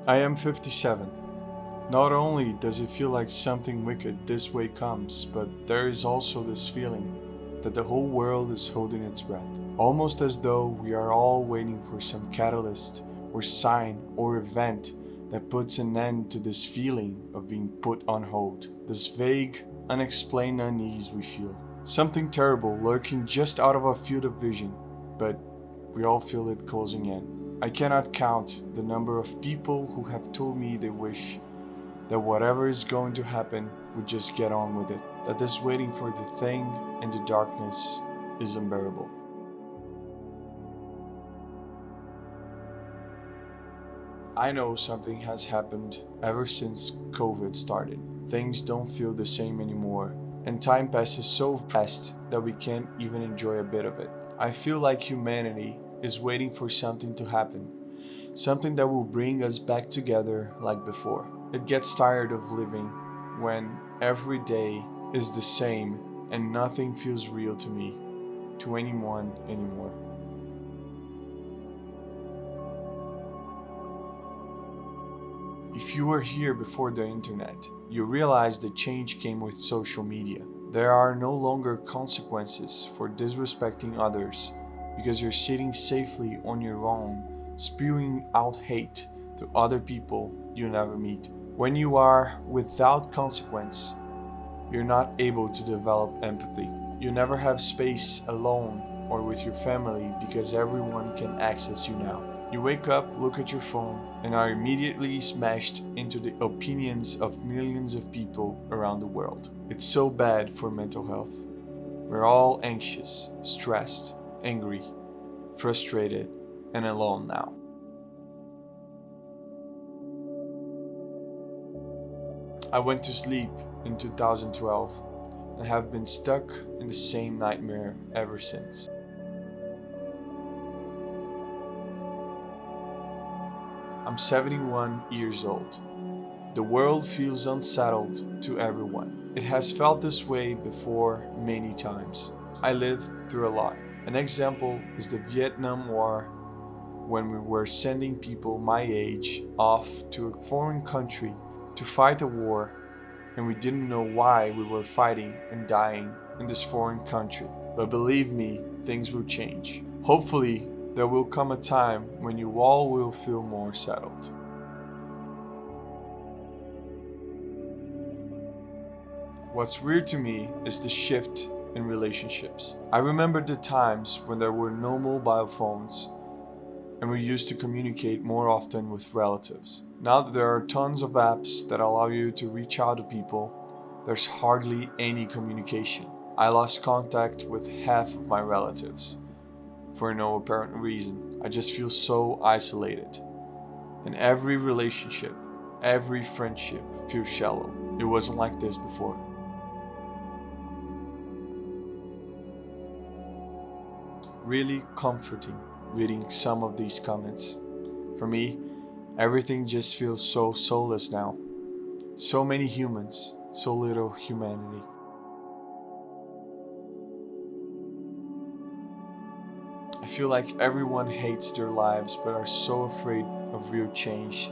I am 57. Not only does it feel like something wicked this way comes, but there is also this feeling that the whole world is holding its breath. Almost as though we are all waiting for some catalyst or sign or event that puts an end to this feeling of being put on hold. This vague, unexplained unease we feel. Something terrible lurking just out of our field of vision, but we all feel it closing in. I cannot count the number of people who have told me they wish that whatever is going to happen would just get on with it, that this waiting for the thing in the darkness is unbearable. I know something has happened ever since COVID started. Things don't feel the same anymore, and time passes so fast that we can't even enjoy a bit of it. I feel like humanity is waiting for something to happen, something that will bring us back together like before. It gets tired of living when every day is the same and nothing feels real to me, to anyone anymore. If you were here before the internet, you realize the change came with social media. There are no longer consequences for disrespecting others because you're sitting safely on your own, spewing out hate to other people you never meet. When you are without consequence, you're not able to develop empathy. You never have space alone or with your family because everyone can access you now. You wake up, look at your phone, and are immediately smashed into the opinions of millions of people around the world. It's so bad for mental health. We're all anxious, stressed, angry, frustrated, and alone now. I went to sleep in 2012 and have been stuck in the same nightmare ever since. I'm 71 years old. The world feels unsettled to everyone. It has felt this way before many times. I lived through a lot. An example is the Vietnam War, when we were sending people my age off to a foreign country to fight a war, and we didn't know why we were fighting and dying in this foreign country. But believe me, things will change. Hopefully, there will come a time when you all will feel more settled. What's weird to me is the shift in relationships. I remember the times when there were no mobile phones and we used to communicate more often with relatives. Now that there are tons of apps that allow you to reach out to people, there's hardly any communication. I lost contact with half of my relatives for no apparent reason. I just feel so isolated. And every relationship, every friendship feels shallow. It wasn't like this before. Really comforting reading some of these comments. For me, everything just feels so soulless now. So many humans, so little humanity. I feel like everyone hates their lives but are so afraid of real change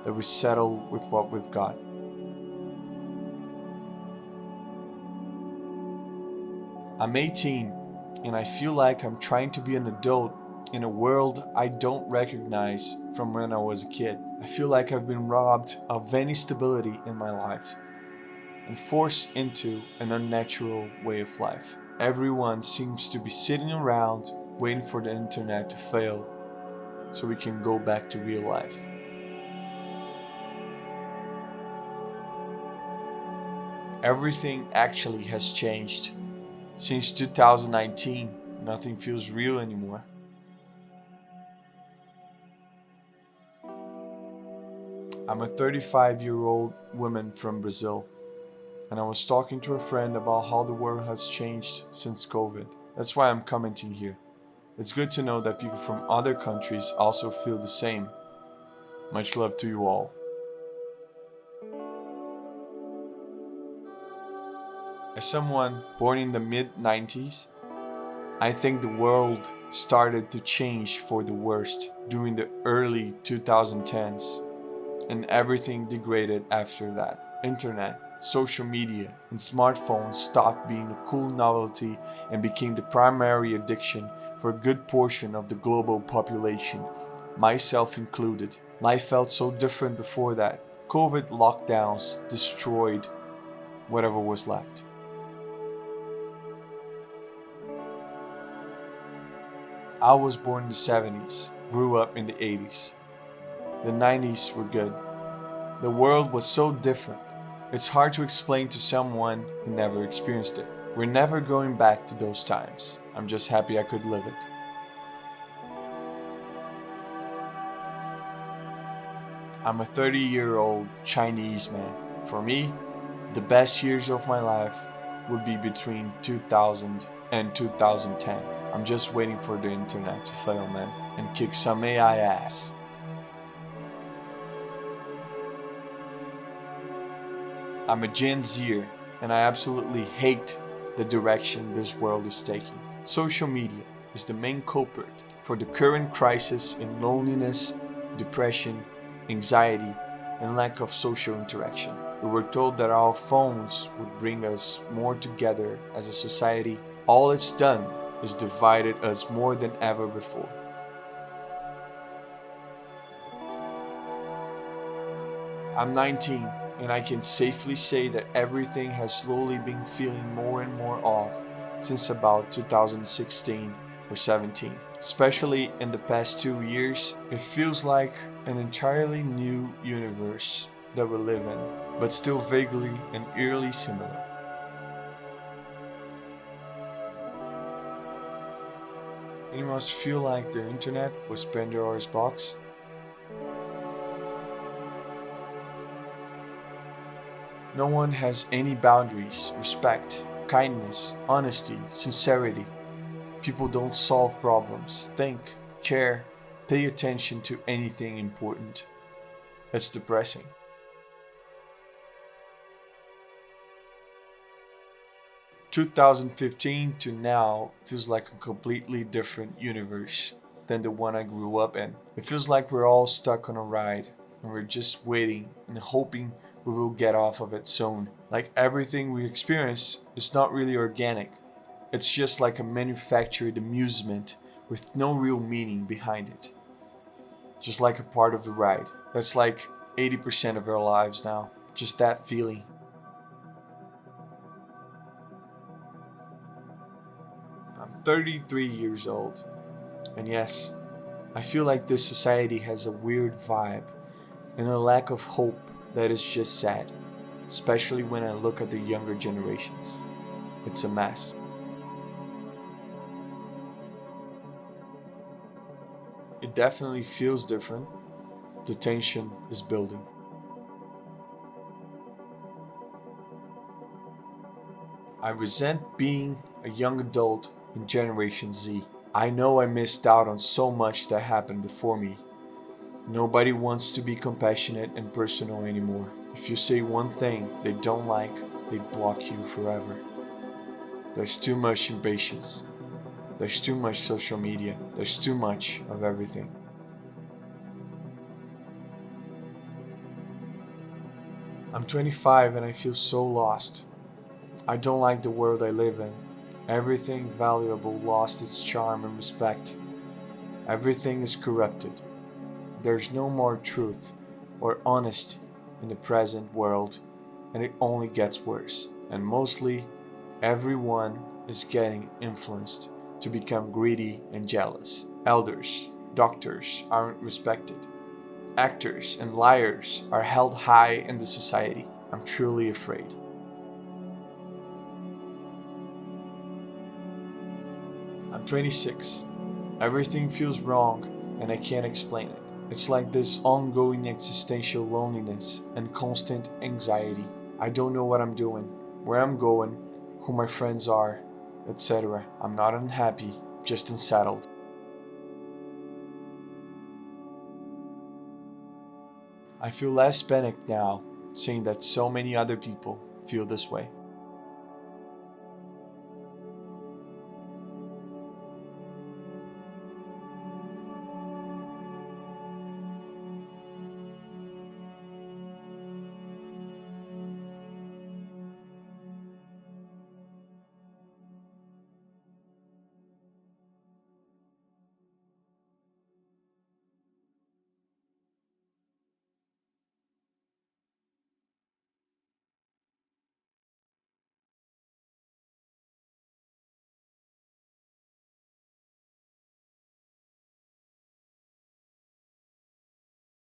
that we settle with what we've got. I'm 18 and I feel like I'm trying to be an adult in a world I don't recognize from when I was a kid. I feel like I've been robbed of any stability in my life and forced into an unnatural way of life. Everyone seems to be sitting around waiting for the internet to fail so we can go back to real life. Everything actually has changed. Since 2019, nothing feels real anymore. I'm a 35-year-old woman from Brazil, and I was talking to a friend about how the world has changed since COVID. That's why I'm commenting here. It's good to know that people from other countries also feel the same. Much love to you all. As someone born in the mid-90s, I think the world started to change for the worst during the early 2010s and everything degraded after that. Internet, social media, and smartphones stopped being a cool novelty and became the primary addiction for a good portion of the global population, myself included. Life felt so different before that. COVID lockdowns destroyed whatever was left. I was born in the 70s, grew up in the 80s. The 90s were good. The world was so different. It's hard to explain to someone who never experienced it. We're never going back to those times. I'm just happy I could live it. I'm a 30-year-old Chinese man. For me, the best years of my life would be between 2000 and 2010. I'm just waiting for the internet to fail, man, and kick some AI ass. I'm a Gen Zer, and I absolutely hate the direction this world is taking. Social media is the main culprit for the current crisis in loneliness, depression, anxiety, and lack of social interaction. We were told that our phones would bring us more together as a society. All it's done is divided us more than ever before. I'm 19, and I can safely say that everything has slowly been feeling more and more off since about 2016 or 17. Especially in the past 2 years, it feels like an entirely new universe that we live in, but still vaguely and eerily similar. Anyone feel like the internet was Pandora's box? No one has any boundaries, respect, kindness, honesty, sincerity. People don't solve problems, think, care, pay attention to anything important. It's depressing. Two 2015 to now feels like a completely different universe than the one I grew up in. It feels like we're all stuck on a ride and we're just waiting and hoping we will get off of it soon. Like everything we experience is not really organic. It's just like a manufactured amusement with no real meaning behind it. Just like a part of the ride. That's like 80% of our lives now. Just that feeling. I'm 33 years old. And yes, I feel like this society has a weird vibe and a lack of hope that is just sad. Especially when I look at the younger generations. It's a mess. It definitely feels different. The tension is building. I resent being a young adult in Generation Z. I know I missed out on so much that happened before me. Nobody wants to be compassionate and personal anymore. If you say one thing they don't like, they block you forever. There's too much impatience. There's too much social media. There's too much of everything. I'm 25 and I feel so lost. I don't like the world I live in. Everything valuable lost its charm and respect. Everything is corrupted. There's no more truth or honesty in the present world, and it only gets worse. And mostly, everyone is getting influenced to become greedy and jealous. Elders, doctors aren't respected. Actors and liars are held high in the society. I'm truly afraid. I'm 26. Everything feels wrong and I can't explain it. It's like this ongoing existential loneliness and constant anxiety. I don't know what I'm doing, where I'm going, who my friends are, etc. I'm not unhappy, just unsettled. I feel less panicked now, seeing that so many other people feel this way.